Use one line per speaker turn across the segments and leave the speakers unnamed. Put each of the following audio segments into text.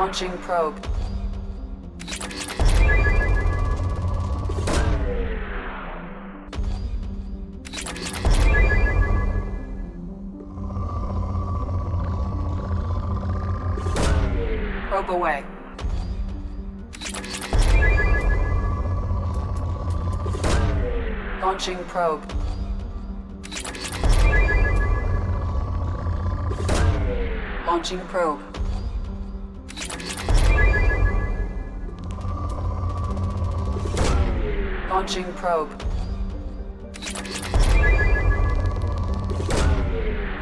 Launching probe. Probe away. Launching probe. Launching probe. Launching probe.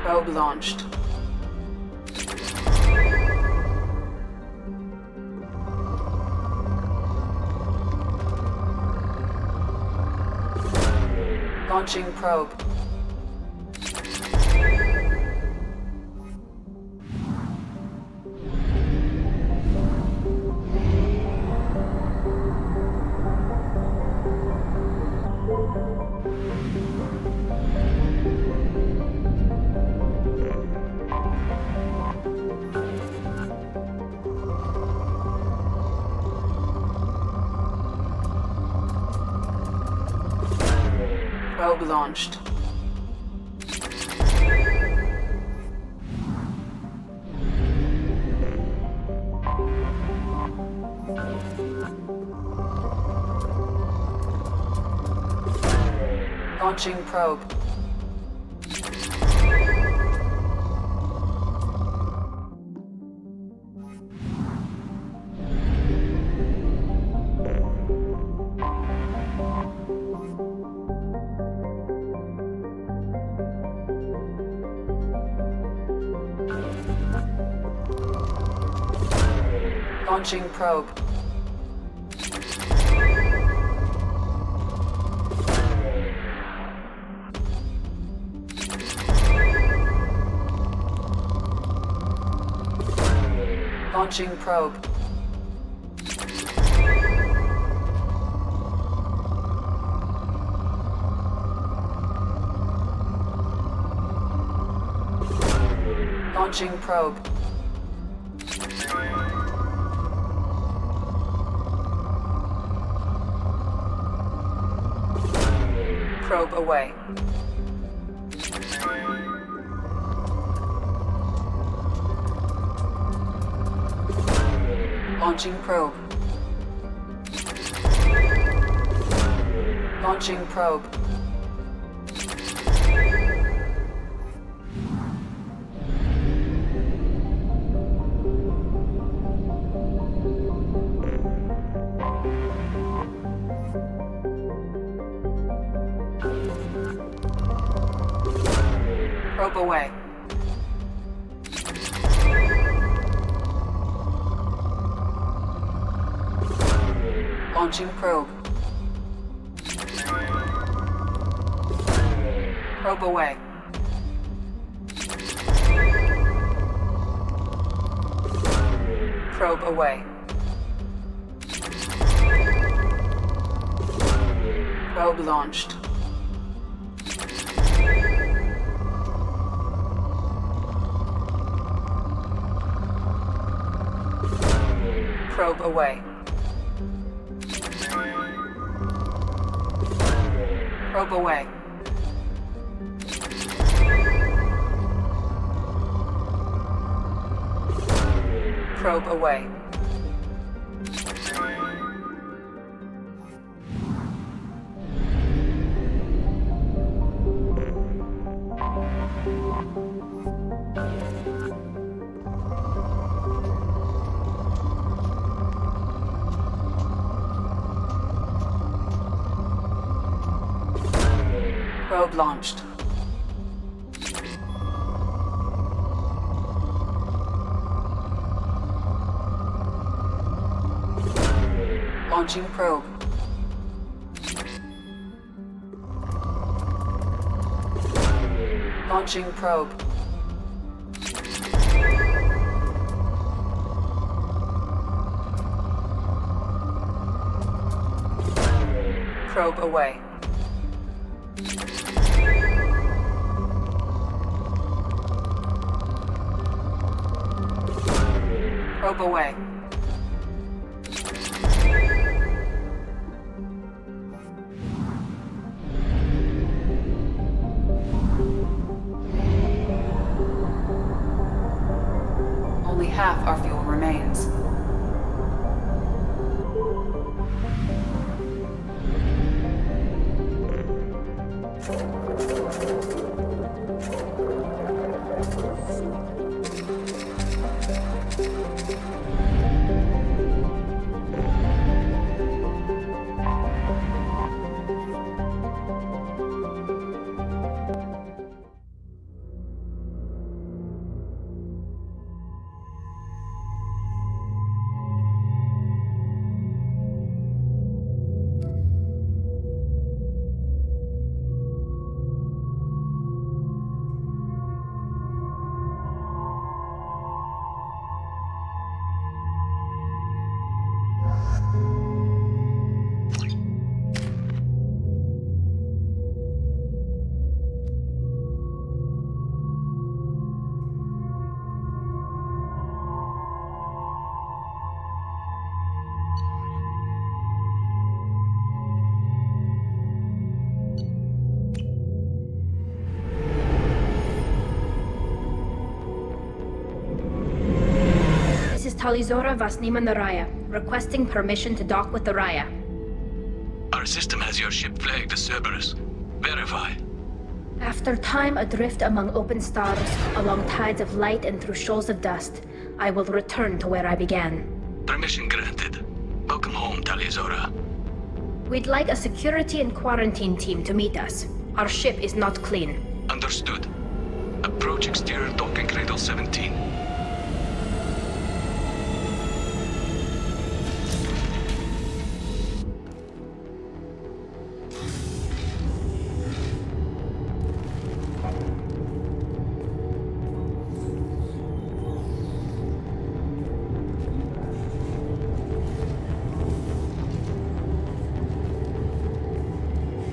Probe launched. Launching probe. Probe launched. Launching probe. Launching probe. Launching probe. Launching probe. Probe away. Launching probe. Launching probe. Probe away. Launching probe. Probe away. Probe away. Probe launched. Probe away. Probe away. Probe away. Probe launched. Launching probe. Launching probe. Probe away. Probe away.
Talizora Vasnima Naraya, requesting permission to dock with the Raya.
Our system has your ship flagged as Cerberus. Verify.
After time adrift among open stars, along tides of light and through shoals of dust, I will return to where I began.
Permission granted. Welcome home, Talizora.
We'd like a security and quarantine team to meet us. Our ship is not clean.
Understood. Approach exterior docking cradle 17.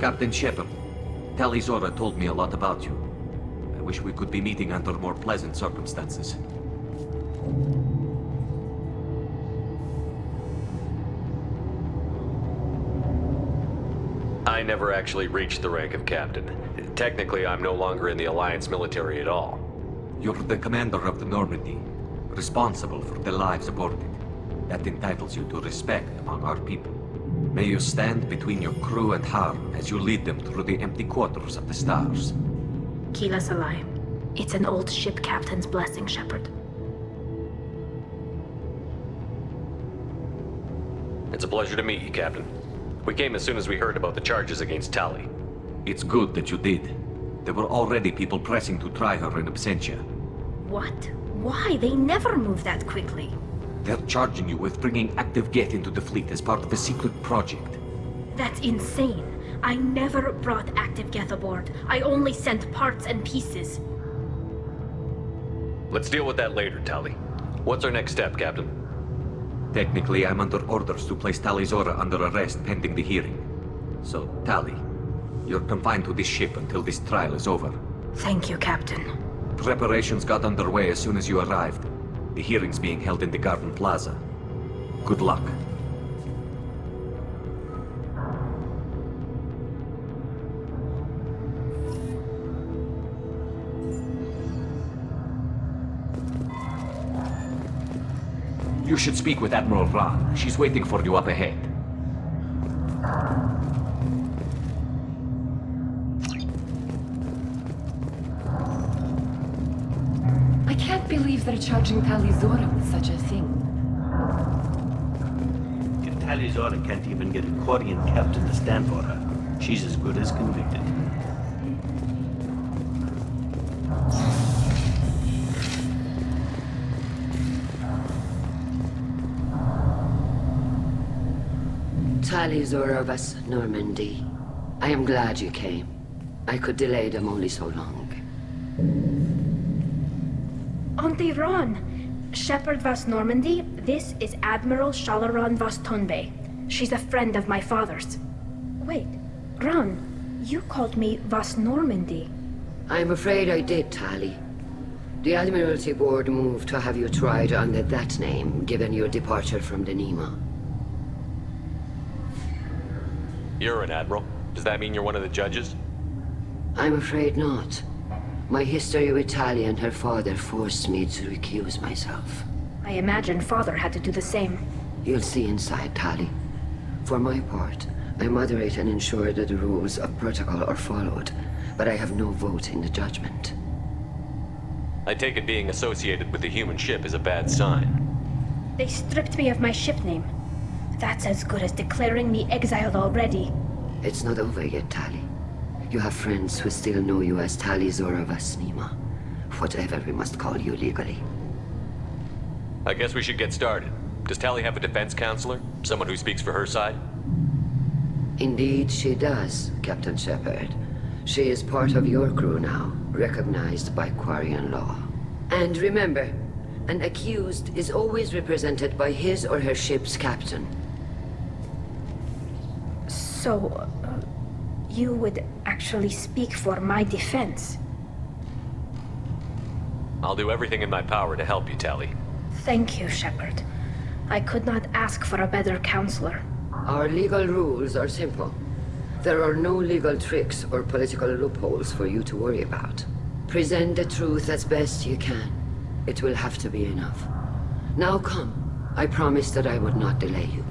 Captain Shepard, Talizora told me a lot about you. I wish we could be meeting under more pleasant circumstances.
I never actually reached the rank of captain. Technically, I'm no longer in the Alliance military at all.
You're the commander of the Normandy, responsible for the lives aboard it. That entitles you to respect among our people. May you stand between your crew and harm as you lead them through the empty quarters of the stars.
Kila Salai. It's an old ship captain's blessing, Shepard.
It's a pleasure to meet you, Captain. We came as soon as we heard about the charges against Tali.
It's good that you did. There were already people pressing to try her in absentia.
What? Why? They never move that quickly.
They're charging you with bringing active Geth into the fleet as part of a secret project.
That's insane. I never brought active Geth aboard. I only sent parts and pieces.
Let's deal with that later, Tali. What's our next step, Captain?
Technically, I'm under orders to place Talizora under arrest pending the hearing. So, Tali, you're confined to this ship until this trial is over.
Thank you, Captain.
Preparations got underway as soon as you arrived. The hearing's being held in the Garden Plaza. Good luck. You should speak with Admiral Ra. She's waiting for you up ahead.
I can't believe they're charging Talizora with such a thing.
If Talizora can't even get a Quarian captain to stand for her, she's as good as convicted.
Talizora vas Normandy. I am glad you came. I could delay them only so long.
Auntie Ron! Shepard vas Normandy, this is Admiral Shalaron vas Tonbe. She's a friend of my father's. Wait, Ron, you called me vas Normandy.
I'm afraid I did, Tali. The Admiralty Board moved to have you tried under that name, given your departure from the Nima.
You're an admiral. Does that mean you're one of the judges?
I'm afraid not. My history with Tali and her father forced me to recuse myself.
I imagine father had to do the same.
You'll see inside, Tali. For my part, I moderate and ensure that the rules of protocol are followed, but I have no vote in the judgment.
I take it being associated with the human ship is a bad sign.
They stripped me of my ship name. That's as good as declaring me exiled already.
It's not over yet, Tali. You have friends who still know you as Talizora vas Nima. Whatever we must call you legally.
I guess we should get started. Does Tali have a defense counselor? Someone who speaks for her side?
Indeed she does, Captain Shepard. She is part of your crew now, recognized by Quarian law. And remember, an accused is always represented by his or her ship's captain.
So, you would actually speak for my defense?
I'll do everything in my power to help you, Tali.
Thank you, Shepard. I could not ask for a better counselor.
Our legal rules are simple. There are no legal tricks or political loopholes for you to worry about. Present the truth as best you can. It will have to be enough. Now come. I promised that I would not delay you.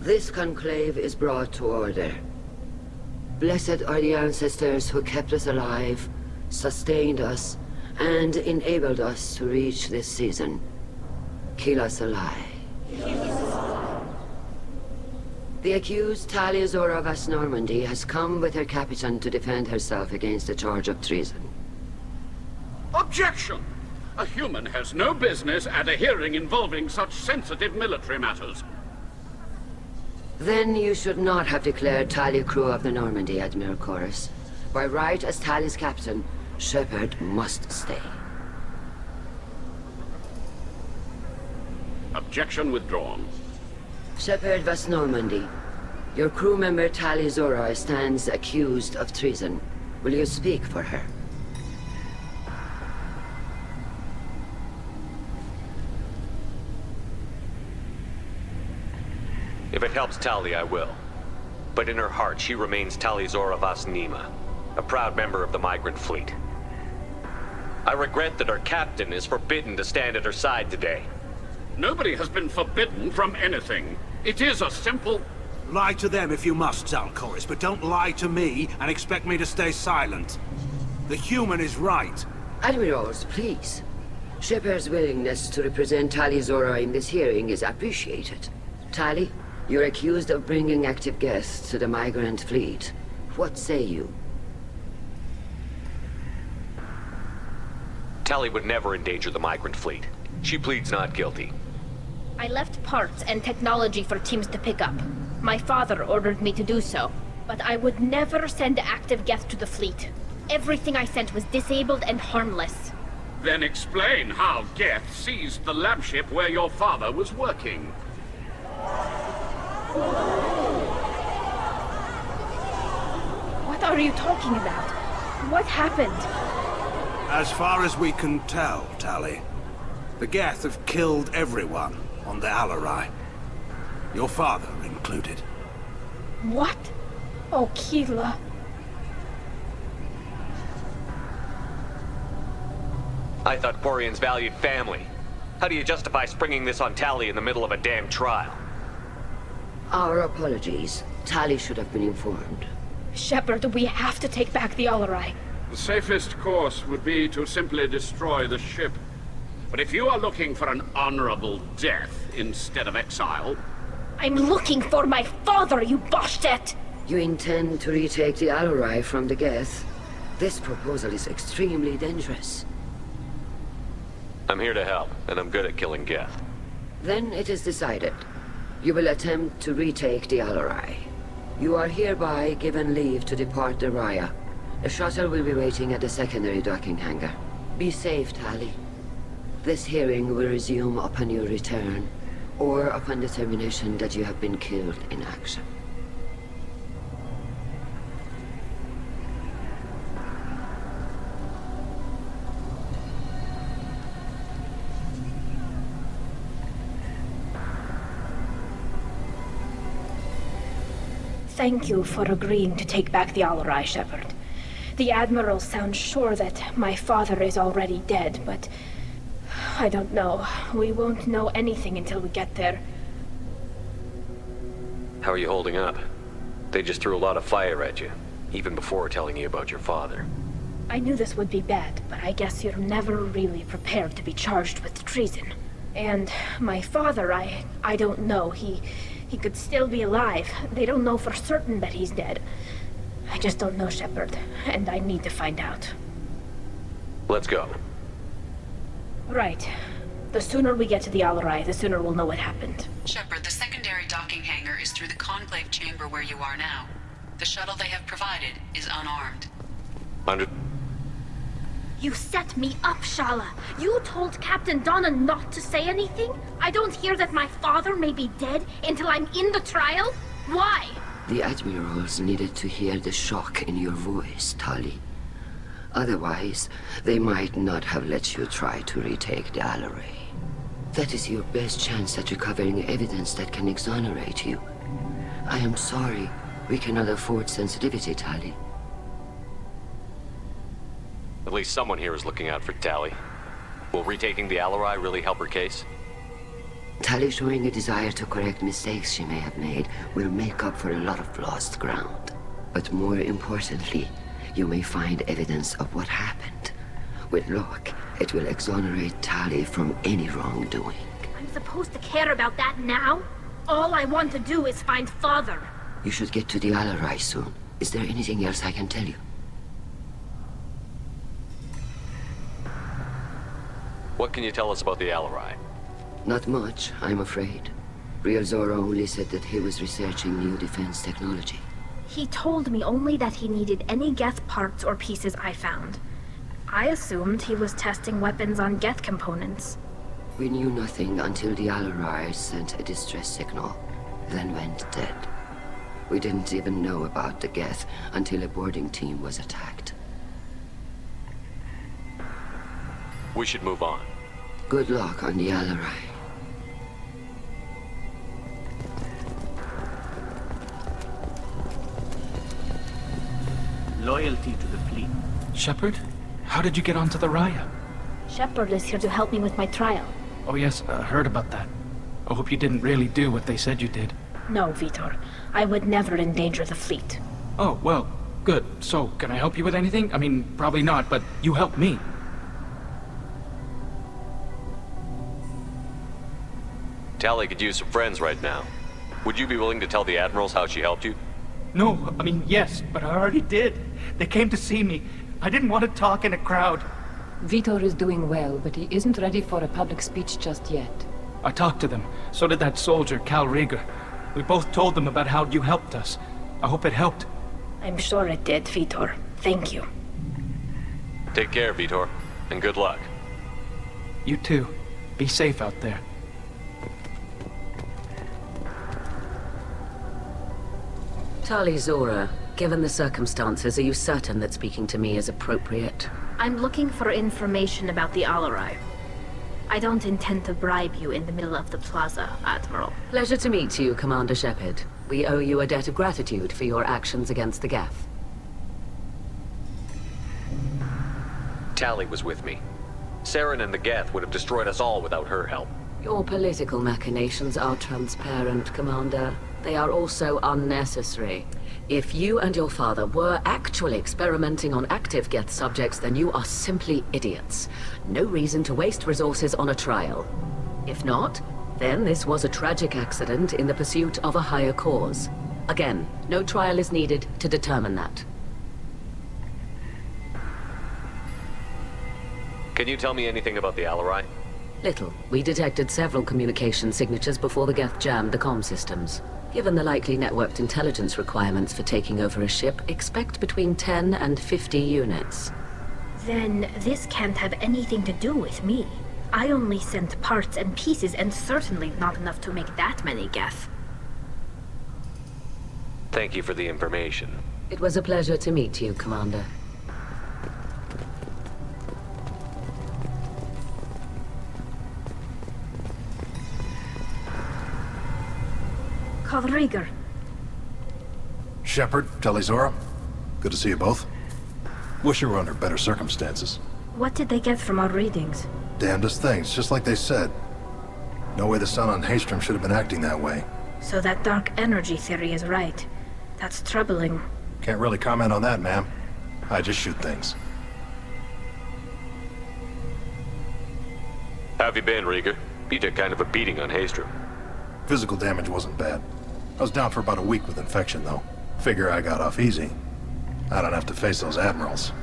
This conclave is brought to order. Blessed are the ancestors who kept us alive, sustained us, and enabled us to reach this season. Kila Salai. The accused Tali Zora Vas Normandy has come with her captain to defend herself against a charge of treason.
Objection! A human has no business at a hearing involving such sensitive military matters.
Then you should not have declared Tali crew of the Normandy, Admiral Chorus. By right as Tali's captain, Shepard must stay.
Objection withdrawn.
Shepard Vas Normandy, your crew member Tali Zora stands accused of treason. Will you speak for her?
If it helps Tali, I will. But in her heart, she remains Tali Zora Vas Nima, a proud member of the migrant fleet. I regret that her captain is forbidden to stand at her side today.
Nobody has been forbidden from anything. It is a simple...
Lie to them if you must, Zalcoris, but don't lie to me and expect me to stay silent. The human is right.
Admirals, please. Shepard's willingness to represent Tali Zora in this hearing is appreciated. Tali, you're accused of bringing active guests to the migrant fleet. What say you?
Tali would never endanger the migrant fleet. She pleads not guilty.
I left parts and technology for teams to pick up. My father ordered me to do so, but I would never send active guests to the fleet. Everything I sent was disabled and harmless.
Then explain how Geth seized the lab ship where your father was working.
What are you talking about? What happened?
As far as we can tell, Tali, the Geth have killed everyone on the Alarai. Your father included.
What? Oh, Kila.
I thought Quarians valued family. How do you justify springing this on Tali in the middle of a damn trial?
Our apologies. Tali should have been informed.
Shepard, we have to take back the Alarai.
The safest course would be to simply destroy the ship. But if you are looking for an honorable death instead of exile...
I'm looking for my father, you bastet!
You intend to retake the Alarai from the Geth? This proposal is extremely dangerous.
I'm here to help, and I'm good at killing Geth.
Then it is decided. You will attempt to retake the Alarai. You are hereby given leave to depart the Raya. The shuttle will be waiting at the secondary docking hangar. Be safe, Tali. This hearing will resume upon your return, or upon determination that you have been killed in action.
Thank you for agreeing to take back the Alarai, Shepard. The Admiral sounds sure that my father is already dead, but... I don't know. We won't know anything until we get there.
How are you holding up? They just threw a lot of fire at you, even before telling you about your father.
I knew this would be bad, but I guess you're never really prepared to be charged with treason. And my father, I don't know. He could still be alive. They don't know for certain that he's dead. I just don't know, Shepard, and I need to find out.
Let's go.
Right. The sooner we get to the Alarai, the sooner we'll know what happened.
Shepard, the secondary docking hangar is through the conclave chamber where you are now. The shuttle they have provided is unarmed.
You set me up, Shala. You told Captain Donna not to say anything? I don't hear that my father may be dead until I'm in the trial? Why?
The admirals needed to hear the shock in your voice, Tali. Otherwise, they might not have let you try to retake the Alaray. That is your best chance at recovering evidence that can exonerate you. I am sorry. We cannot afford sensitivity, Tali.
At least someone here is looking out for Tali. Will retaking the Alaray really help her case?
Tali showing a desire to correct mistakes she may have made will make up for a lot of lost ground. But more importantly, you may find evidence of what happened. With luck, it will exonerate Tali from any wrongdoing.
I'm supposed to care about that now? All I want to do is find Father.
You should get to the Alaray soon. Is there anything else I can tell you?
What can you tell us about the Alaray?
Not much, I'm afraid. Real Zora only said that he was researching new defense technology.
He told me only that he needed any Geth parts or pieces I found. I assumed he was testing weapons on Geth components.
We knew nothing until the Alaray sent a distress signal, then went dead. We didn't even know about the Geth until a boarding team was attacked.
We should move on.
Good luck on the Alaray.
Loyalty to the fleet.
Shepard? How did you get onto the Raya?
Shepard is here to help me with my trial.
Oh yes, heard about that. I hope you didn't really do what they said you did.
No, Vitor. I would never endanger the fleet.
Oh, well, good. So, can I help you with anything? I mean, probably not, but you helped me.
Tali could use some friends right now. Would you be willing to tell the admirals how she helped you?
No, I mean, yes, but I already did. They came to see me. I didn't want to talk in a crowd.
Vitor is doing well, but he isn't ready for a public speech just yet.
I talked to them. So did that soldier, Cal Rieger. We both told them about how you helped us. I hope it helped.
I'm sure it did, Vitor. Thank you.
Take care, Vitor, and good luck.
You too. Be safe out there.
Tali Zora, given the circumstances, are you certain that speaking to me is appropriate?
I'm looking for information about the Alaray. I don't intend to bribe you in the middle of the plaza, Admiral.
Pleasure to meet you, Commander Shepard. We owe you a debt of gratitude for your actions against the Geth.
Tali was with me. Saren and the Geth would have destroyed us all without her help.
Your political machinations are transparent, Commander. They are also unnecessary. If you and your father were actually experimenting on active Geth subjects, then you are simply idiots. No reason to waste resources on a trial. If not, then this was a tragic accident in the pursuit of a higher cause. Again, no trial is needed to determine that.
Can you tell me anything about the Alaray?
Little. We detected several communication signatures before the Geth jammed the comm systems. Given the likely networked intelligence requirements for taking over a ship, expect between 10 and 50 units.
Then this can't have anything to do with me. I only sent parts and pieces, and certainly not enough to make that many Geth.
Thank you for the information.
It was a pleasure to meet you, Commander.
Cal Rieger.
Shepard, Tali Zora. Good to see you both. Wish you were under better circumstances.
What did they get from our readings?
Damnedest things, just like they said. No way the sun on Haystrom should have been acting that way.
So that dark energy theory is right. That's troubling.
Can't really comment on that, ma'am. I just shoot things.
How have you been, Rieger? You took kind of a beating on Haystrom.
Physical damage wasn't bad. I was down for about a week with infection, though. Figure I got off easy. I don't have to face those admirals.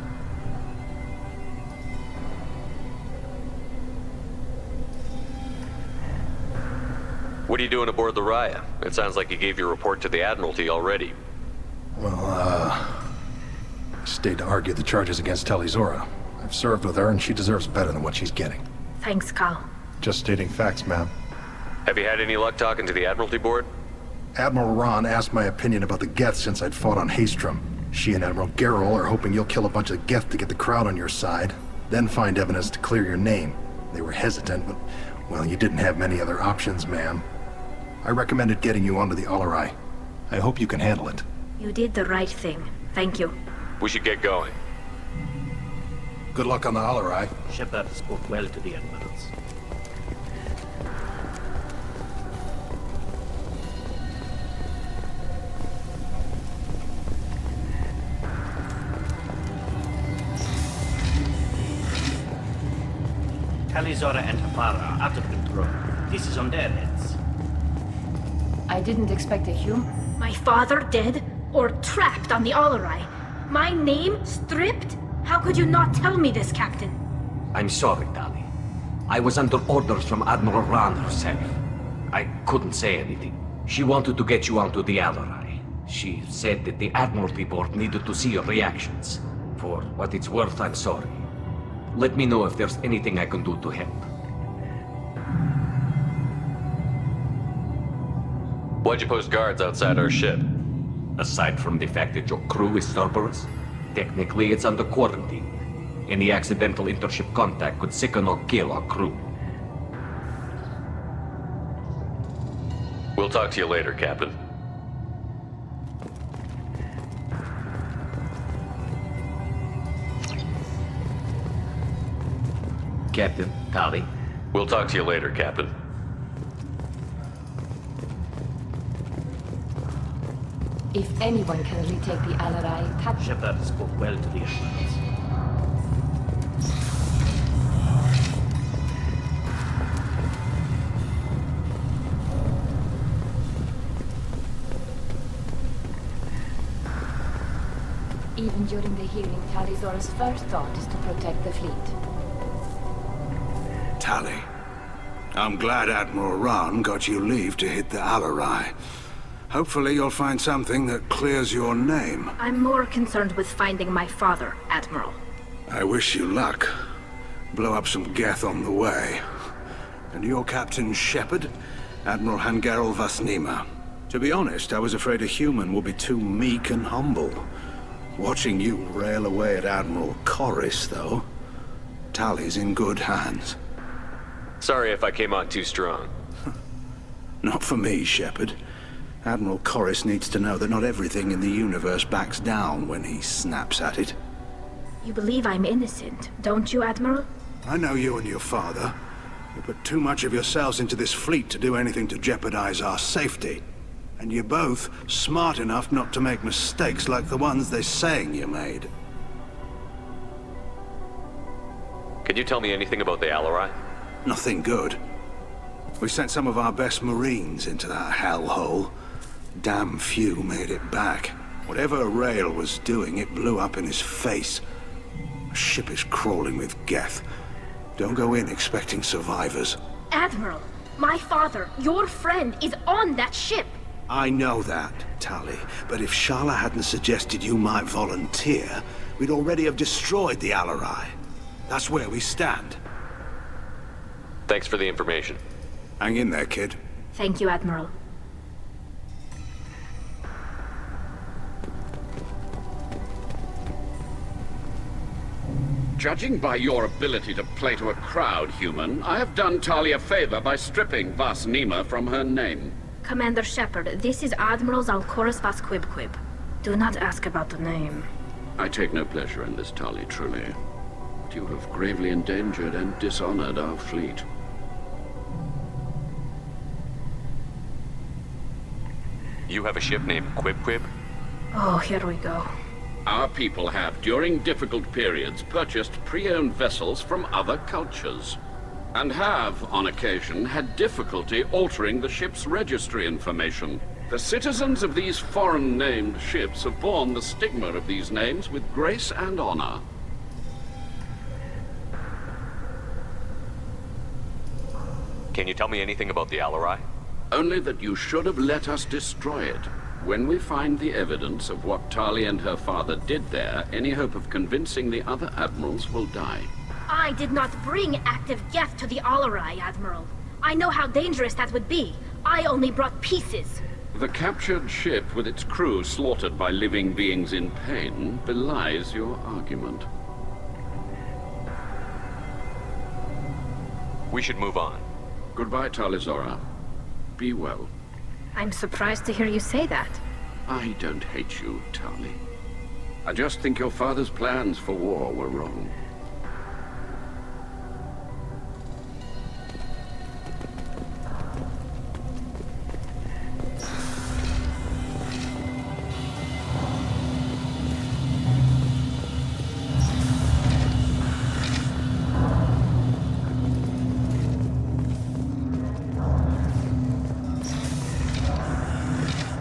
What are you doing aboard the Raya? It sounds like you gave your report to the Admiralty already.
Well, I stayed to argue the charges against Tali Zora. I've served with her, and she deserves better than what she's getting.
Thanks, Cal.
Just stating facts, ma'am.
Have you had any luck talking to the Admiralty Board?
Admiral Ron asked my opinion about the Geth since I'd fought on Haestrom. She and Admiral Gerrel are hoping you'll kill a bunch of Geth to get the crowd on your side, then find evidence to clear your name. They were hesitant, but, well, you didn't have many other options, ma'am. I recommended getting you onto the Alarai. I hope you can handle it.
You did the right thing. Thank you.
We should get going.
Good luck on the Alarai.
Shepard spoke well to the admirals. Tali, Zora, and Hafara are out of control. This is on their heads.
I didn't expect a human.
My father dead? Or trapped on the Alarai? My name stripped? How could you not tell me this, Captain?
I'm sorry, Tali. I was under orders from Admiral Rand herself. I couldn't say anything. She wanted to get you onto the Alarai. She said that the Admiralty Board needed to see your reactions. For what it's worth, I'm sorry. Let me know if there's anything I can do to help.
Why'd you post guards outside our ship?
Aside from the fact that your crew is Cerberus, technically it's under quarantine. Any accidental intership contact could sicken or kill our crew.
We'll talk to you later, Captain.
Captain, Tali.
We'll talk to you later, Captain.
If anyone can retake the Alarai, that...
Shepard spoke well to the admirals.
Even during the hearing, Tali's first thought is to protect the fleet.
Tali, I'm glad Admiral Ron got you leave to hit the Alarai. Hopefully you'll find something that clears your name.
I'm more concerned with finding my father, Admiral.
I wish you luck. Blow up some Geth on the way. And your Captain Shepard, Admiral Hangerel Vasnima. To be honest, I was afraid a human would be too meek and humble. Watching you rail away at Admiral Corris, though, Tali's in good hands.
Sorry if I came on too strong.
Not for me, Shepard. Admiral Corris needs to know that not everything in the universe backs down when he snaps at it.
You believe I'm innocent, don't you, Admiral?
I know you and your father. You put too much of yourselves into this fleet to do anything to jeopardize our safety. And you're both smart enough not to make mistakes like the ones they're saying you made.
Can you tell me anything about the Alarai?
Nothing good. We sent some of our best Marines into that hellhole. Damn few made it back. Whatever Rail was doing, it blew up in his face. The ship is crawling with Geth. Don't go in expecting survivors.
Admiral, my father, your friend, is on that ship.
I know that, Tali, but if Shala hadn't suggested you might volunteer, we'd already have destroyed the Alarai. That's where we stand.
Thanks for the information.
Hang in there, kid.
Thank you, Admiral.
Judging by your ability to play to a crowd, human, I have done Tali a favor by stripping Vasnima from her name.
Commander Shepard, this is Admiral Zalkoris Vasquibquib. Do not ask about the name.
I take no pleasure in this, Tali, truly. But you have gravely endangered and dishonored our fleet.
You have a ship named Quib?
Oh, here we go.
Our people have, during difficult periods, purchased pre-owned vessels from other cultures, and have, on occasion, had difficulty altering the ship's registry information. The citizens of these foreign-named ships have borne the stigma of these names with grace and honor.
Can you tell me anything about the Alarai?
Only that you should have let us destroy it. When we find the evidence of what Tali and her father did there, any hope of convincing the other admirals will die.
I did not bring active geth to the Alarai, Admiral. I know how dangerous that would be. I only brought pieces.
The captured ship with its crew slaughtered by living beings in pain belies your argument.
We should move on.
Goodbye, Talizora. Be well.
I'm surprised to hear you say that.
I don't hate you, Tali. I just think your father's plans for war were wrong.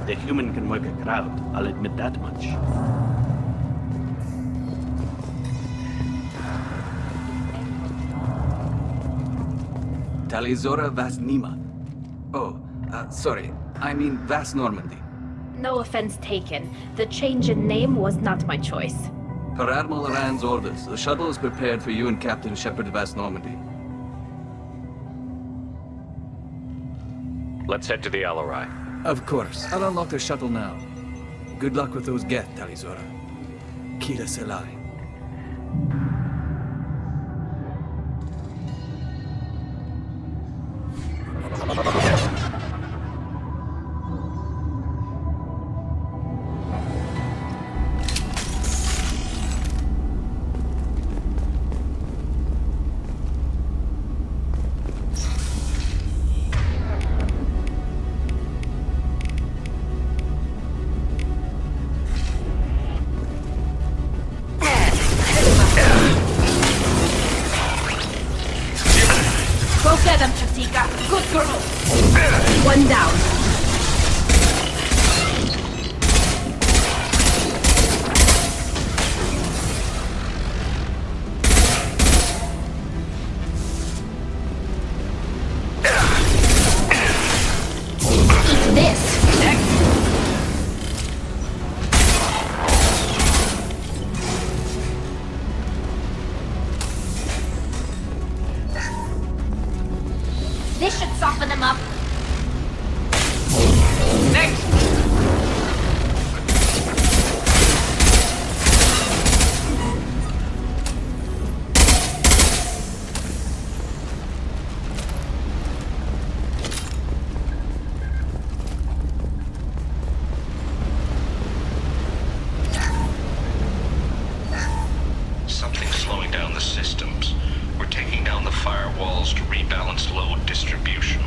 The human can work a crowd, I'll admit that much.
Talizora Vas Nima. Oh, sorry. I mean Vas Normandy.
No offense taken. The change in name was not my choice.
Per Admiral Rand's orders, the shuttle is prepared for you and Captain Shepard Vas Normandy.
Let's head to the Alarai.
Of course. I'll unlock the shuttle now. Good luck with those Geth, Talizora. Kira Selai.
Go get him, Chatika. Good girl. One down. Eat this. This should soften him up. Next!
Something's slowing down the systems. We're taking down the firewalls to rebalance load distribution.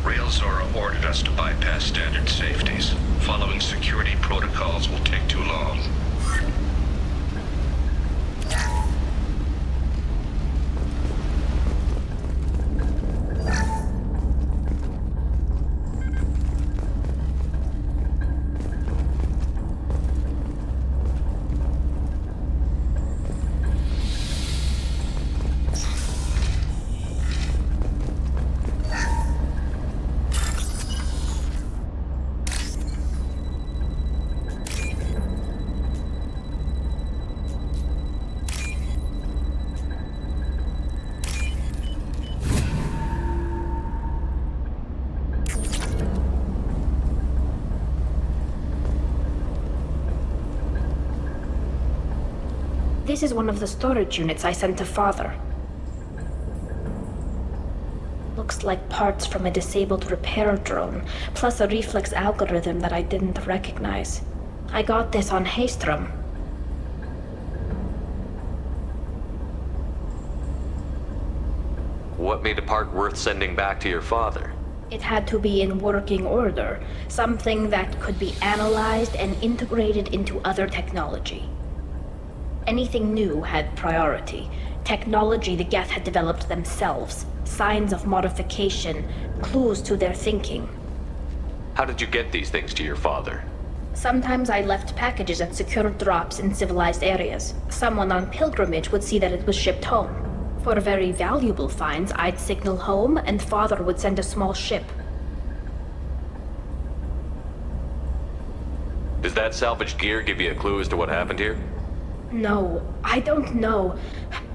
Railzora ordered us to bypass standard safeties. Following security protocols will take too long.
This is one of the storage units I sent to Father. Looks like parts from a disabled repair drone, plus a reflex algorithm that I didn't recognize. I got this on Haystrom.
What made a part worth sending back to your father?
It had to be in working order, something that could be analyzed and integrated into other technology. Anything new had priority. Technology the Geth had developed themselves, signs of modification, clues to their thinking.
How did you get these things to your father?
Sometimes I left packages at secure drops in civilized areas. Someone on pilgrimage would see that it was shipped home. For very valuable finds, I'd signal home, and Father would send a small ship.
Does that salvaged gear give you a clue as to what happened here?
No, I don't know.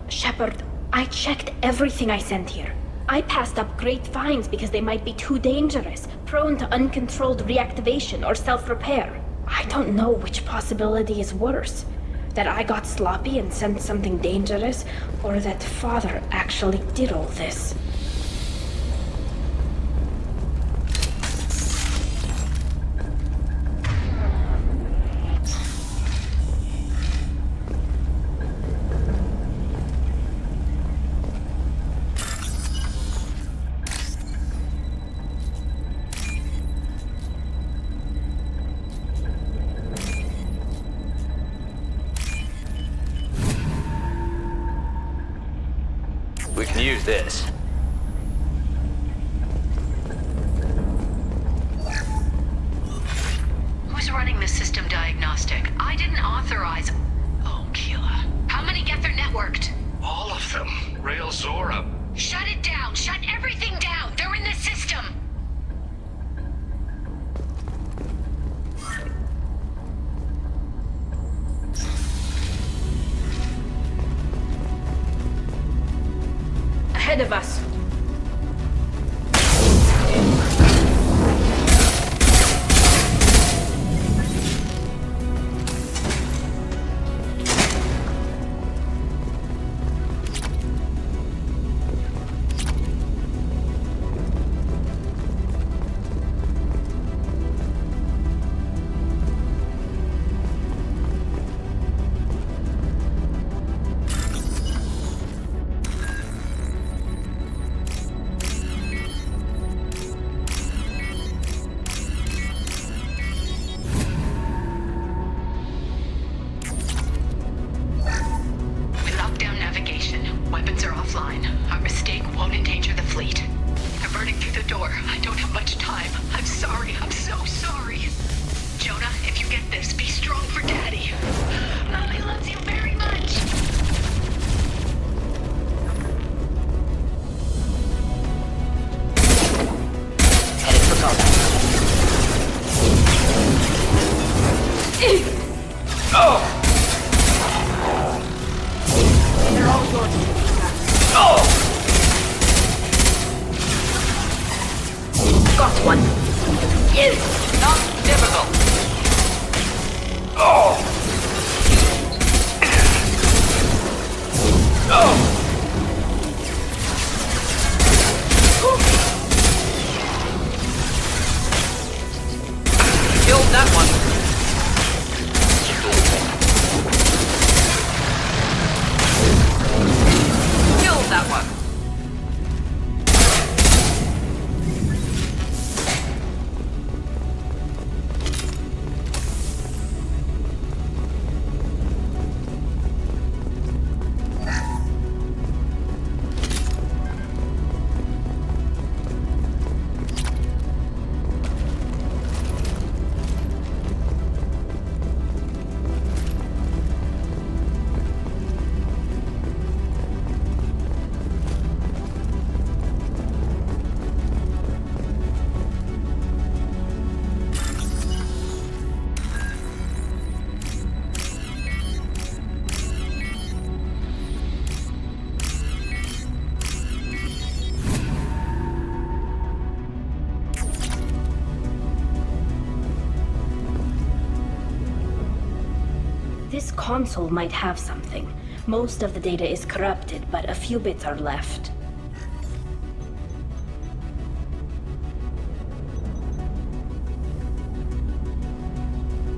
Shepard, I checked everything I sent here. I passed up great finds because they might be too dangerous, prone to uncontrolled reactivation or self-repair. I don't know which possibility is worse. That I got sloppy and sent something dangerous, or that Father actually did all this.
We can use this.
Who's running the system diagnostic? I didn't authorize... Oh, Keela. How many Geth are networked?
All of them. Rail Zora.
Shut it down! Shut everything down! They're in the system!
Ahead of us. This console might have something. Most of the data is corrupted, but a few bits are left.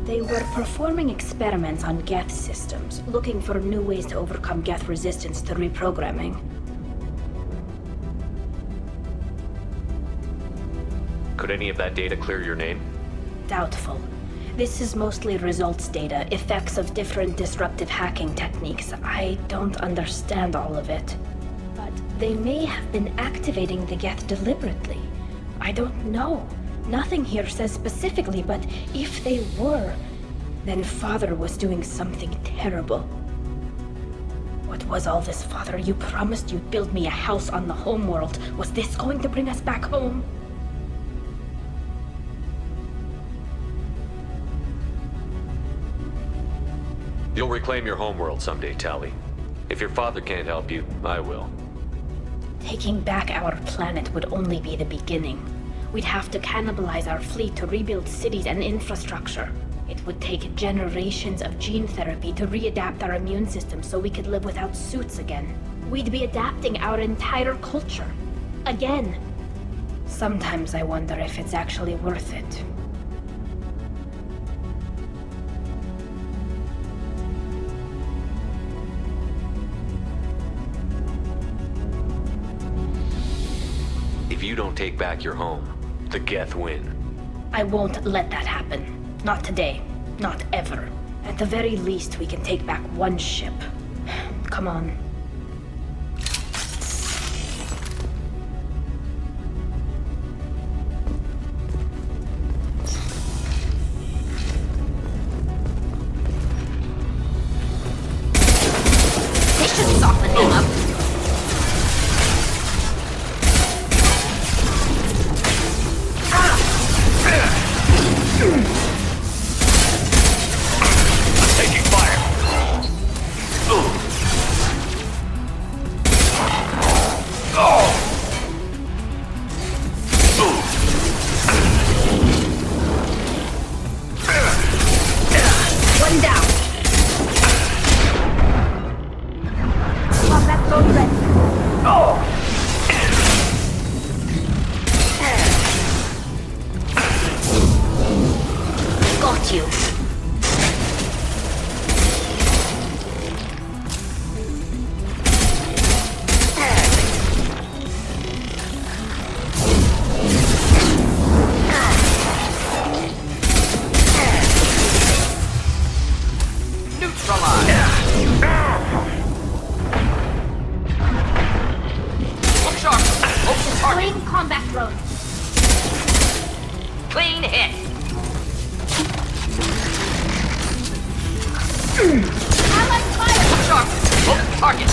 They were performing experiments on Geth systems, looking for new ways to overcome Geth resistance to reprogramming.
Could any of that data clear your name?
Doubtful. This is mostly results data, effects of different disruptive hacking techniques. I don't understand all of it. But they may have been activating the Geth deliberately. I don't know. Nothing here says specifically, but if they were, then Father was doing something terrible. What was all this, Father? You promised you'd build me a house on the homeworld. Was this going to bring us back home?
You'll reclaim your homeworld someday, Tali. If your father can't help you, I will.
Taking back our planet would only be the beginning. We'd have to cannibalize our fleet to rebuild cities and infrastructure. It would take generations of gene therapy to readapt our immune system so we could live without suits again. We'd be adapting our entire culture. Again. Sometimes I wonder if it's actually worth it.
If you don't take back your home, the Geth win.
I won't let that happen. Not today. Not ever. At the very least, we can take back one ship. Come on.
They should soften him up.
Taking fire.
One down. Combat mode ready.
Got you.
Deploying combat drone.
Clean hit.
Allied fire!
Sharp. Open target.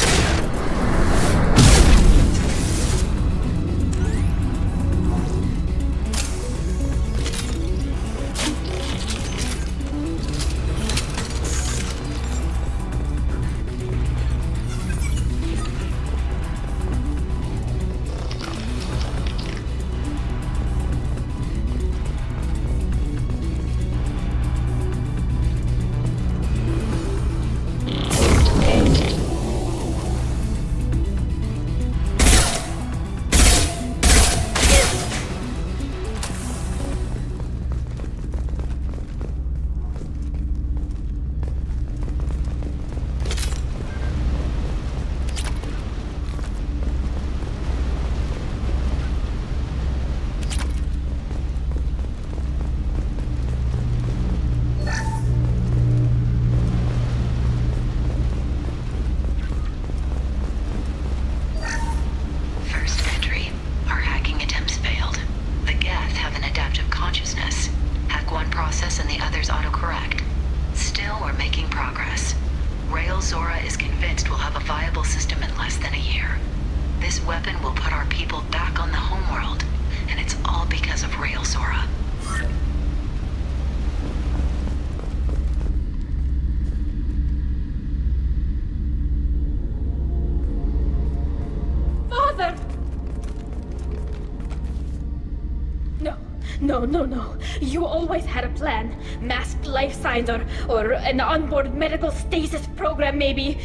No. You always had a plan. Masked life signs or an onboard medical stasis program, maybe.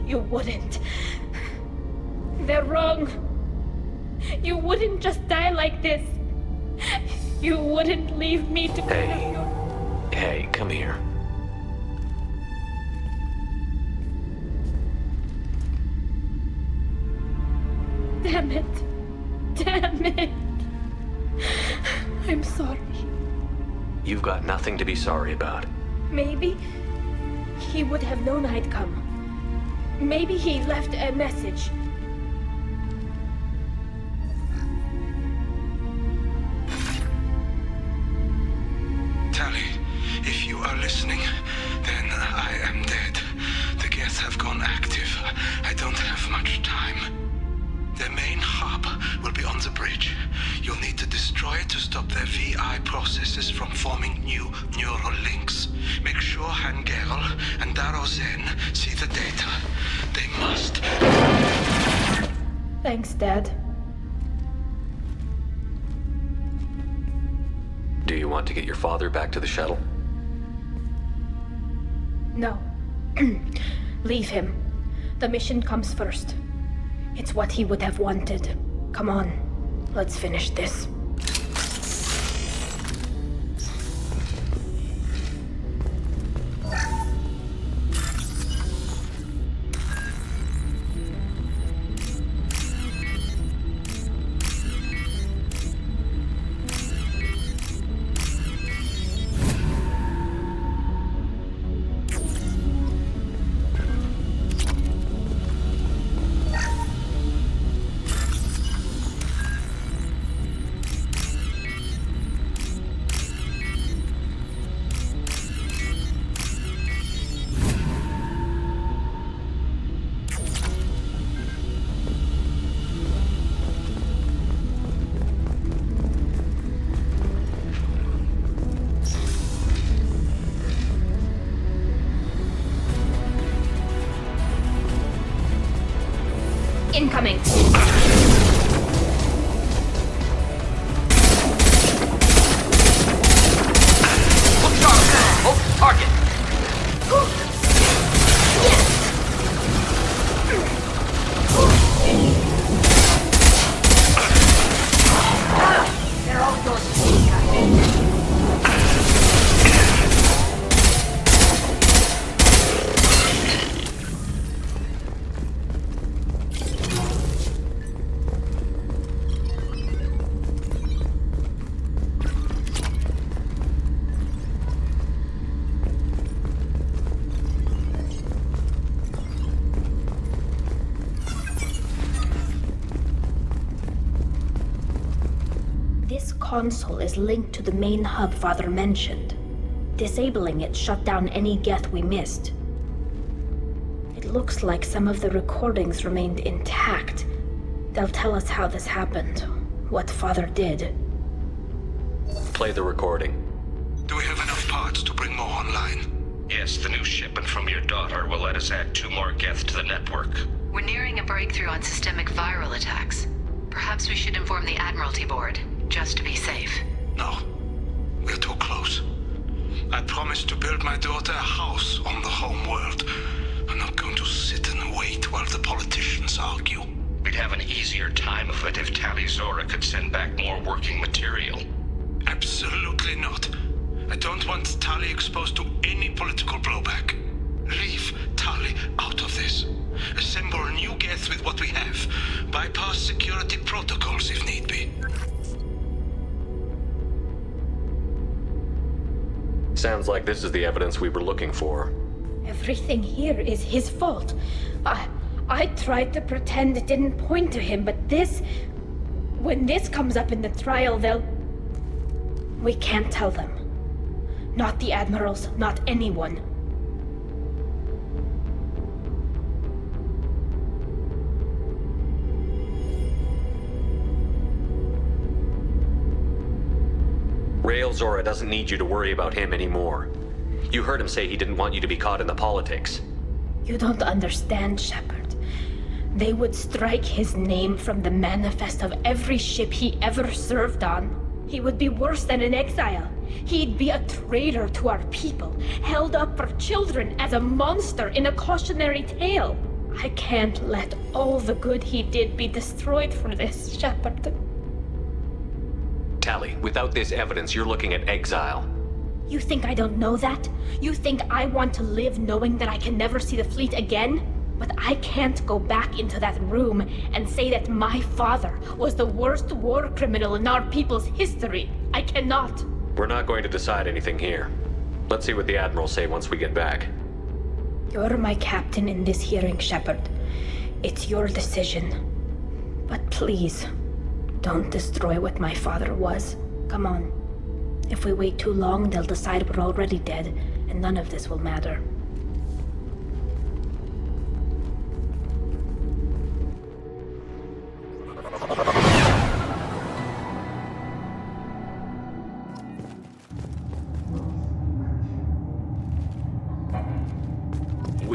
You wouldn't. They're wrong. You wouldn't just die like this. You wouldn't leave me to...
Hey, come here.
Damn it. I'm sorry.
You've got nothing to be sorry about.
Maybe he would have known I'd come. Maybe he left a message.
Tali, if you are listening, then I am dead. The Geth have gone active. I don't have much time. Their main hub will be on the bridge. You'll need to destroy it to stop their VI processes from forming new neural links. Make sure Hangerel and Darozen see the data. They must.
Thanks, Dad.
Do you want to get your father back to the shuttle?
No. Leave him. The mission comes first. It's what he would have wanted. Come on, let's finish this. Incoming.
Target! They're all yours.
This console is linked to the main hub Father mentioned. Disabling it shut down any Geth we missed. It looks like some of the recordings remained intact. They'll tell us how this happened, what Father did.
Play the recording.
Do we have enough parts to bring more online?
Yes, the new shipment from your daughter will let us add 2 more Geth to the network.
We're nearing a breakthrough on systemic viral attacks. Perhaps we should inform the Admiralty Board, just to be safe.
No. We're too close. I promised to build my daughter a house on the home world. I'm not going to sit and wait while the politicians argue.
We'd have an easier time of it if Tali Zora could send back more working material.
Absolutely not. I don't want Tali exposed to any political blowback. Leave Tali out of this. Assemble new Geth with what we have. Bypass security protocols if need be.
Sounds like this is the evidence we were looking for.
Everything here is his fault. I tried to pretend it didn't point to him, but this... When this comes up in the trial, they'll... We can't tell them. Not the admirals, not anyone.
Rael Zora doesn't need you to worry about him anymore. You heard him say he didn't want you to be caught in the politics.
You don't understand, Shepard. They would strike his name from the manifest of every ship he ever served on. He would be worse than an exile. He'd be a traitor to our people, held up for children as a monster in a cautionary tale. I can't let all the good he did be destroyed for this, Shepard.
Tali, without this evidence, you're looking at exile.
You think I don't know that? You think I want to live knowing that I can never see the fleet again? But I can't go back into that room and say that my father was the worst war criminal in our people's history. I cannot.
We're not going to decide anything here. Let's see what the Admirals say once we get back.
You're my captain in this hearing, Shepard. It's your decision. But please, don't destroy what my father was. Come on. If we wait too long, they'll decide we're already dead, and none of this will matter.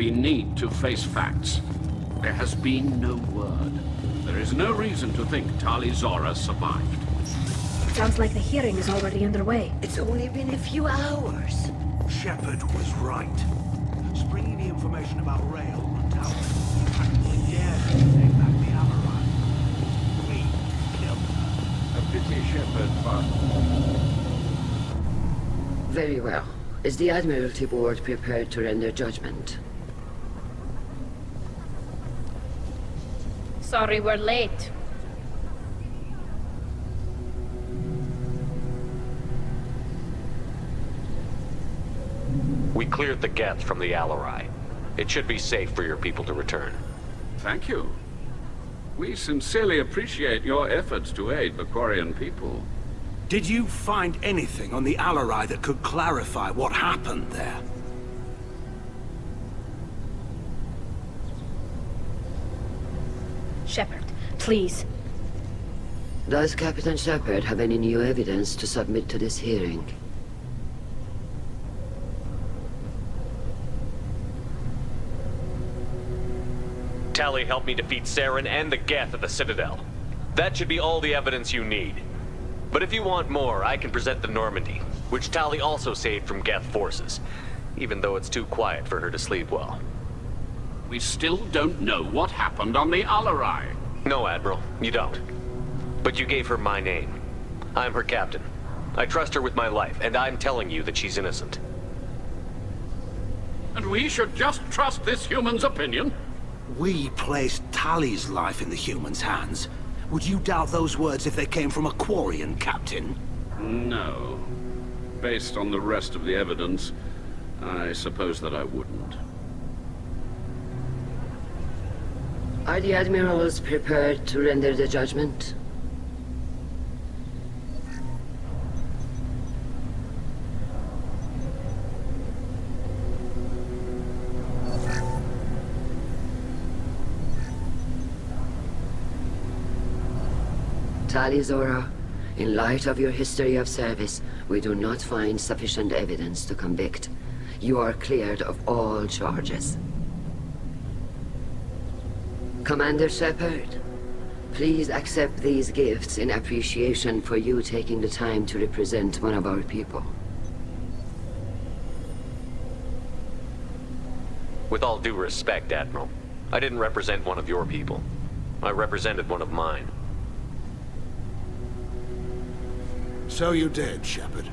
We need to face facts. There has been no word. There is no reason to think Tali Zora survived.
Sounds like the hearing is already underway.
It's only been a few hours.
Shepard was right. Springing the information about Rail on Tali, he practically dared her to take back the Alarai. We killed her.
A pity Shepard, but...
Very well. Is the Admiralty Board prepared to render judgment?
Sorry we're late.
We cleared the Geth from the Alarai. It should be safe for your people to return.
Thank you. We sincerely appreciate your efforts to aid the Quarian people.
Did you find anything on the Alarai that could clarify what happened there?
Shepard, please.
Does Captain Shepard have any new evidence to submit to this hearing?
Tali helped me defeat Saren and the Geth at the Citadel. That should be all the evidence you need. But if you want more, I can present the Normandy, which Tali also saved from Geth forces, even though it's too quiet for her to sleep well.
We still don't know what happened on the Alarai.
No, Admiral, you don't. But you gave her my name. I'm her captain. I trust her with my life, and I'm telling you that she's innocent.
And we should just trust this human's opinion?
We placed Tali's life in the human's hands. Would you doubt those words if they came from a Quarian captain?
No. Based on the rest of the evidence, I suppose that I wouldn't.
Are the Admirals prepared to render the judgment? Tali Zora, in light of your history of service, we do not find sufficient evidence to convict. You are cleared of all charges. Commander Shepard, please accept these gifts in appreciation for you taking the time to represent one of our people.
With all due respect, Admiral, I didn't represent one of your people. I represented one of mine.
So you did, Shepard.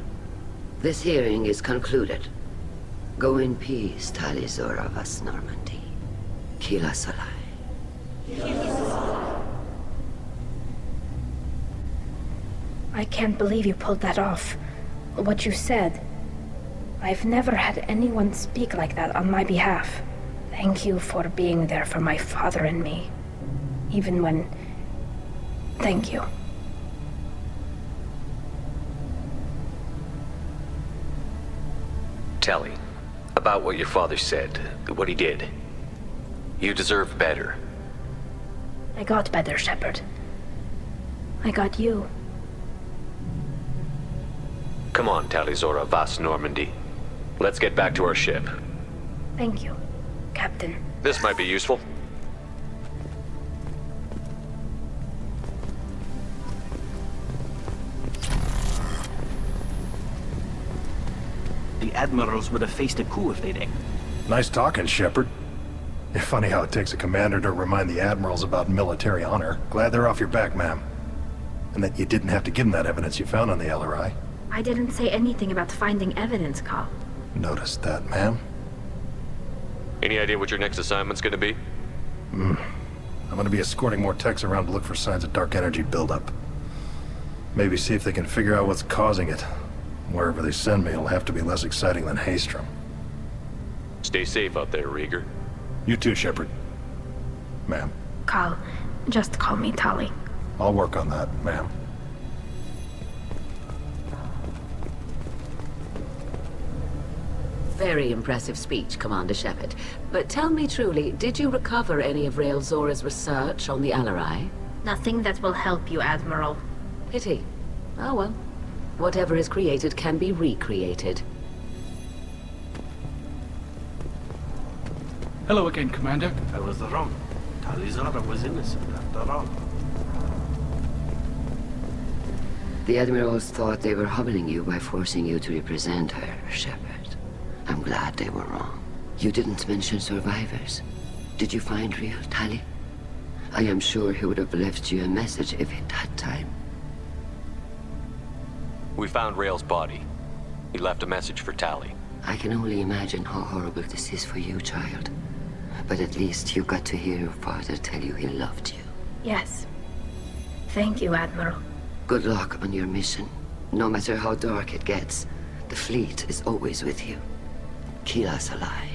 This hearing is concluded. Go in peace, Tali Zora vas Normandy. Kila Solai.
I can't believe you pulled that off. What you said. I've never had anyone speak like that on my behalf. Thank you for being there for my father and me. Even when... Thank you.
Tali, about what your father said, what he did. You deserve better.
I got better, Shepard. I got you.
Come on, Tali Zora vas Normandy. Let's get back to our ship.
Thank you, Captain.
This might be useful.
The Admirals would have faced a coup if they'd...
Nice talking, Shepard. It's funny how it takes a commander to remind the Admirals about military honor. Glad they're off your back, ma'am. And that you didn't have to give them that evidence you found on the LRI.
I didn't say anything about finding evidence, Carl.
Noticed that, ma'am.
Any idea what your next assignment's gonna be?
I'm gonna be escorting more techs around to look for signs of dark energy buildup. Maybe see if they can figure out what's causing it. Wherever they send me, it'll have to be less exciting than Haystrom.
Stay safe out there, Rieger.
You too, Shepard. Ma'am.
Carl, just call me Tali.
I'll work on that, ma'am.
Very impressive speech, Commander Shepard. But tell me truly, did you recover any of Rael Zora's research on the Alarai?
Nothing that will help you, Admiral.
Pity. Oh well. Whatever is created can be recreated.
Hello again, Commander.
I was wrong. Tali Zora was innocent after all.
The Admirals thought they were humbling you by forcing you to represent her, Shepard. I'm glad they were wrong. You didn't mention survivors. Did you find real Tali? I am sure he would have left you a message if he'd had time.
We found Rail's body. He left a message for Tali.
I can only imagine how horrible this is for you, child. But at least you got to hear your father tell you he loved you.
Yes. Thank you, Admiral.
Good luck on your mission. No matter how dark it gets, the fleet is always with you. Kila Salai.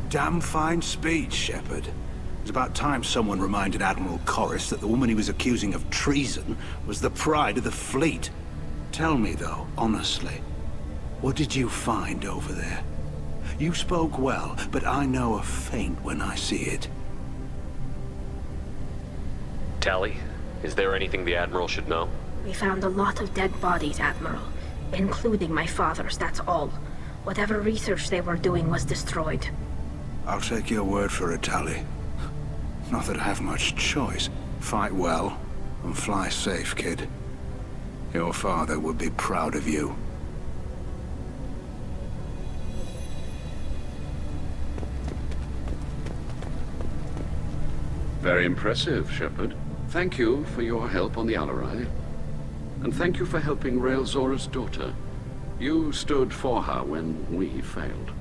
Damn fine speech, Shepard. It's about time someone reminded Admiral Corris that the woman he was accusing of treason was the pride of the fleet. Tell me, though, honestly, what did you find over there? You spoke well, but I know a feint when I see it.
Tali, is there anything the Admiral should know?
We found a lot of dead bodies, Admiral. Including my father's, that's all. Whatever research they were doing was destroyed.
I'll take your word for it, Tali. Not that I have much choice. Fight well, and fly safe, kid. Your father would be proud of you.
Very impressive, Shepard. Thank you for your help on the Alarai. And thank you for helping Rail Zora's daughter. You stood for her when we failed.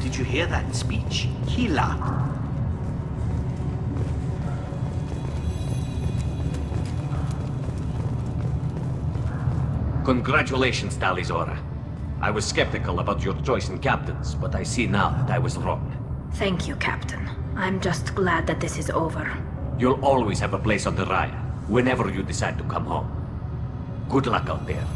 Did you hear that speech? Kila.
Congratulations, Tali Zora. I was skeptical about your choice in captains, but I see now that I was wrong.
Thank you, Captain. I'm just glad that this is over.
You'll always have a place on the Raya, whenever you decide to come home. Good luck out there.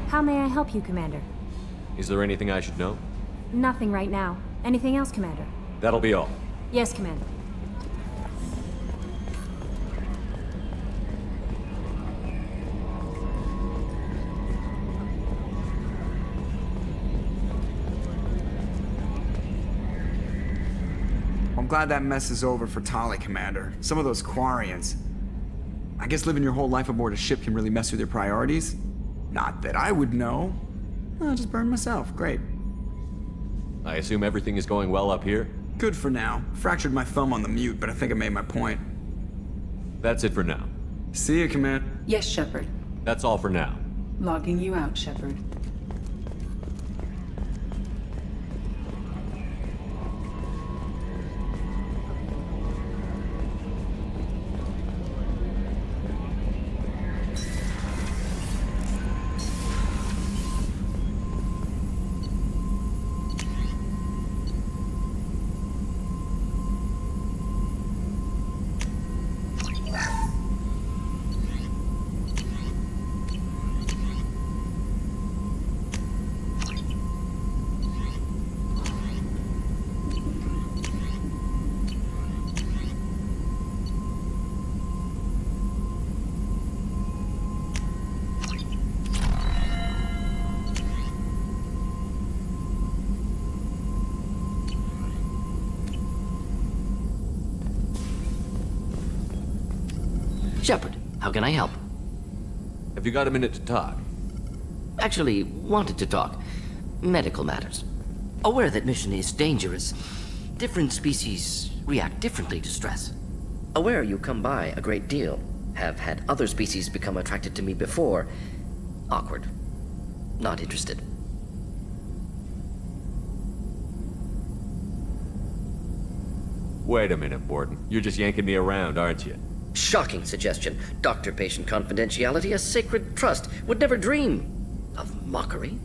How may I help you, Commander?
Is there anything I should know?
Nothing right now. Anything else, Commander?
That'll be all.
Yes, Commander.
I'm glad that mess is over for Tali, Commander. Some of those Quarians. I guess living your whole life aboard a ship can really mess with your priorities. Not that I would know. I'll just burn myself. Great.
I assume everything is going well up here?
Good for now. Fractured my thumb on the mute, but I think I made my point.
That's it for now.
See you, Command.
Yes, Shepard.
That's all for now.
Logging you out, Shepard.
Shepard, how can I help?
Have you got a minute to talk?
Actually, wanted to talk. Medical matters. Aware that mission is dangerous. Different species react differently to stress. Aware you come by a great deal. Have had other species become attracted to me before. Awkward. Not interested.
Wait a minute, Borden. You're just yanking me around, aren't you?
Shocking suggestion. Doctor-patient confidentiality, a sacred trust. Would never dream of mockery.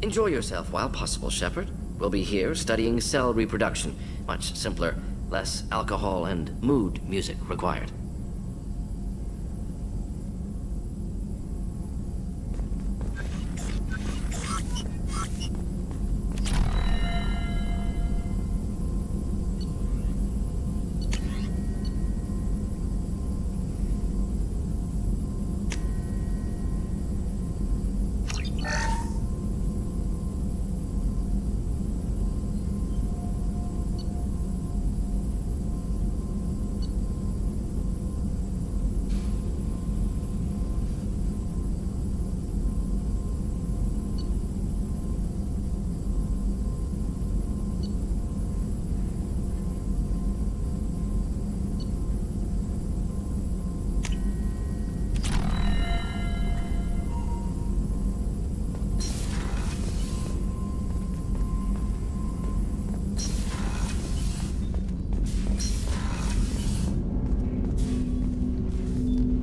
Enjoy yourself while possible, Shepard. We'll be here studying cell reproduction. Much simpler, less alcohol and mood music required.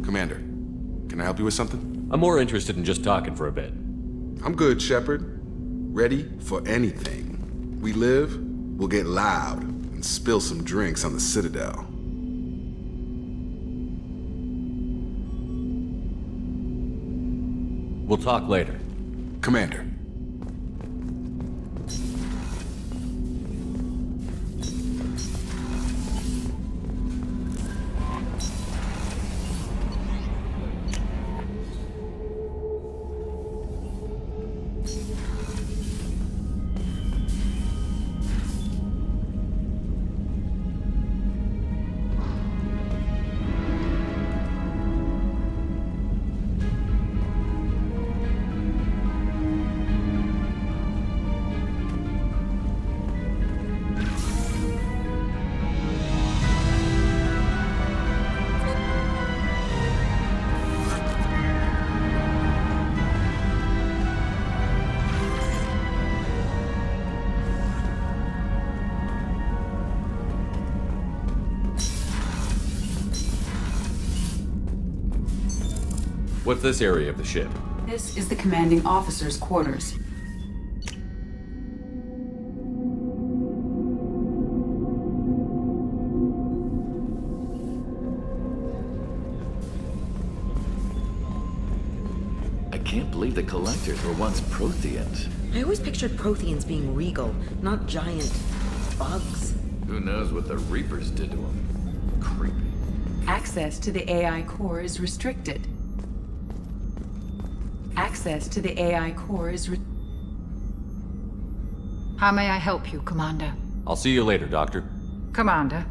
Commander, can I help you with something?
I'm more interested in just talking for a bit.
I'm good, Shepard. Ready for anything. We live, we'll get loud, and spill some drinks on the Citadel.
We'll talk later.
Commander.
What's this area of the ship?
This is the commanding officer's quarters.
I can't believe the Collectors were once Protheans.
I always pictured Protheans being regal, not giant bugs.
Who knows what the Reapers did to them? Creepy.
Access to the AI core is restricted. Access to the AI core is
How may I help you, Commander?
I'll see you later, Doctor.
Commander.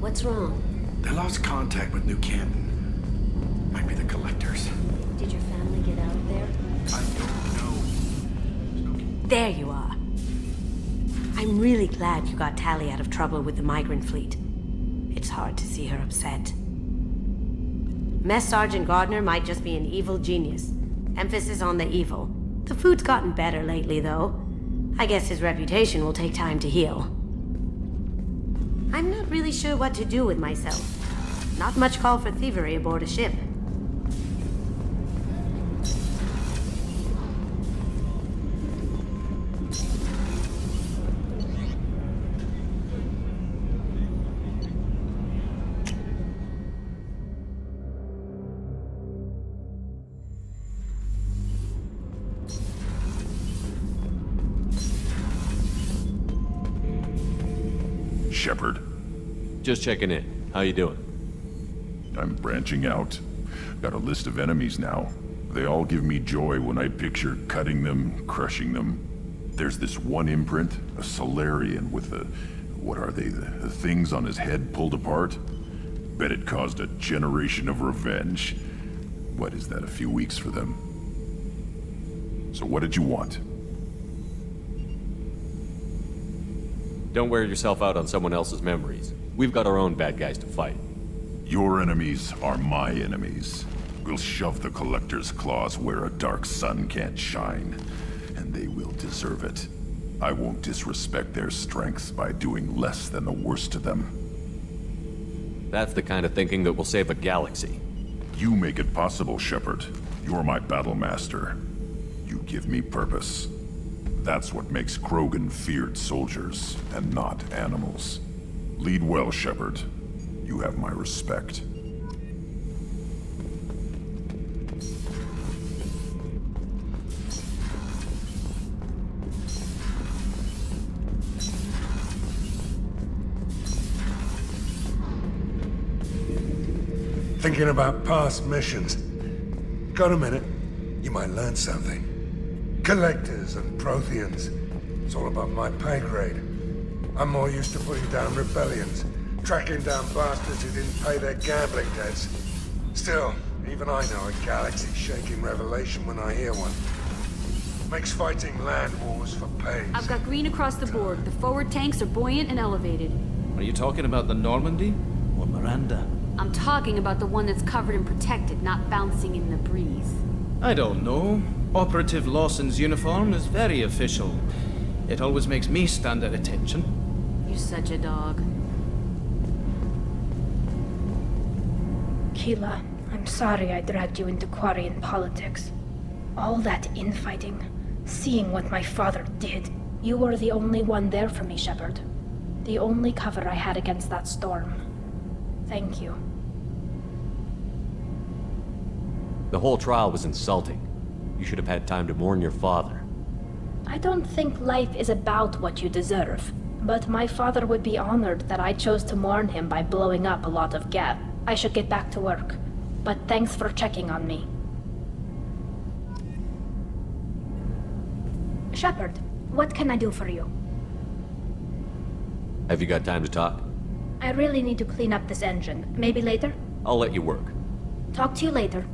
What's wrong?
They lost contact with New Canton. Might be the Collectors.
Did your family get out of there?
I don't know.
There you are. I'm really glad you got Tali out of trouble with the migrant fleet. It's hard to see her upset. Mess Sergeant Gardner might just be an evil genius. Emphasis on the evil. The food's gotten better lately, though. I guess his reputation will take time to heal. I'm not really sure what to do with myself. Not much call for thievery aboard a ship.
Shepard.
Just checking in. How you doing?
I'm branching out. Got a list of enemies now. They all give me joy when I picture cutting them, crushing them. There's this one imprint, a Solarian with the... what are they? The things on his head pulled apart? Bet it caused a generation of revenge. What is that, a few weeks for them? So what did you want?
Don't wear yourself out on someone else's memories. We've got our own bad guys to fight.
Your enemies are my enemies. We'll shove the Collector's claws where a dark sun can't shine, and they will deserve it. I won't disrespect their strengths by doing less than the worst to them.
That's the kind of thinking that will save a galaxy.
You make it possible, Shepard. You're my battle master. You give me purpose. That's what makes Krogan feared soldiers, and not animals. Lead well, Shepard. You have my respect.
Thinking about past missions. Got a minute? You might learn something. Collectors and Protheans. It's all above my pay grade. I'm more used to putting down rebellions, tracking down bastards who didn't pay their gambling debts. Still, even I know a galaxy-shaking revelation when I hear one. Makes fighting land wars for pay.
I've got green across the board. The forward tanks are buoyant and elevated.
Are you talking about the Normandy? Or Miranda?
I'm talking about the one that's covered and protected, not bouncing in the breeze.
I don't know. Operative Lawson's uniform is very official. It always makes me stand at attention.
You're such a dog.
Keela, I'm sorry I dragged you into Quarian politics. All that infighting, seeing what my father did. You were the only one there for me, Shepard. The only cover I had against that storm. Thank you.
The whole trial was insulting. You should have had time to mourn your father.
I don't think life is about what you deserve, but my father would be honored that I chose to mourn him by blowing up a lot of gas. I should get back to work, but thanks for checking on me. Shepard, what can I do for you?
Have you got time to talk?
I really need to clean up this engine. Maybe later?
I'll let you work.
Talk to you later.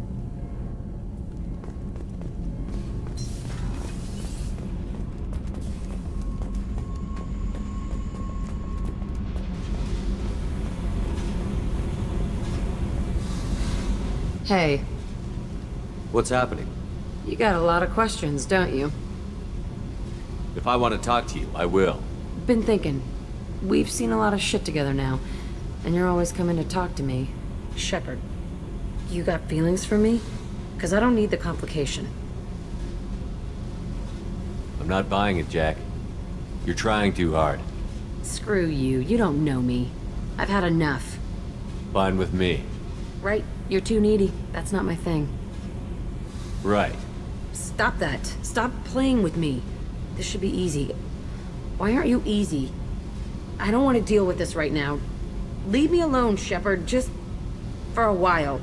Hey.
What's happening?
You got a lot of questions, don't you?
If I want to talk to you, I will.
Been thinking. We've seen a lot of shit together now, and you're always coming to talk to me. Shepard, you got feelings for me? 'Cause I don't need the complication.
I'm not buying it, Jack. You're trying too hard.
Screw you. You don't know me. I've had enough.
Fine with me.
Right? You're too needy. That's not my thing.
Right.
Stop that. Stop playing with me. This should be easy. Why aren't you easy? I don't want to deal with this right now. Leave me alone, Shepard, just for a while.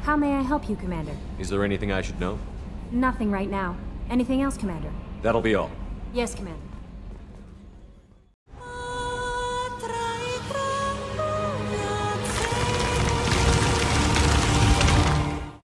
How may I help you, Commander?
Is there anything I should know?
Nothing right now. Anything else, Commander?
That'll be all.
Yes, Commander.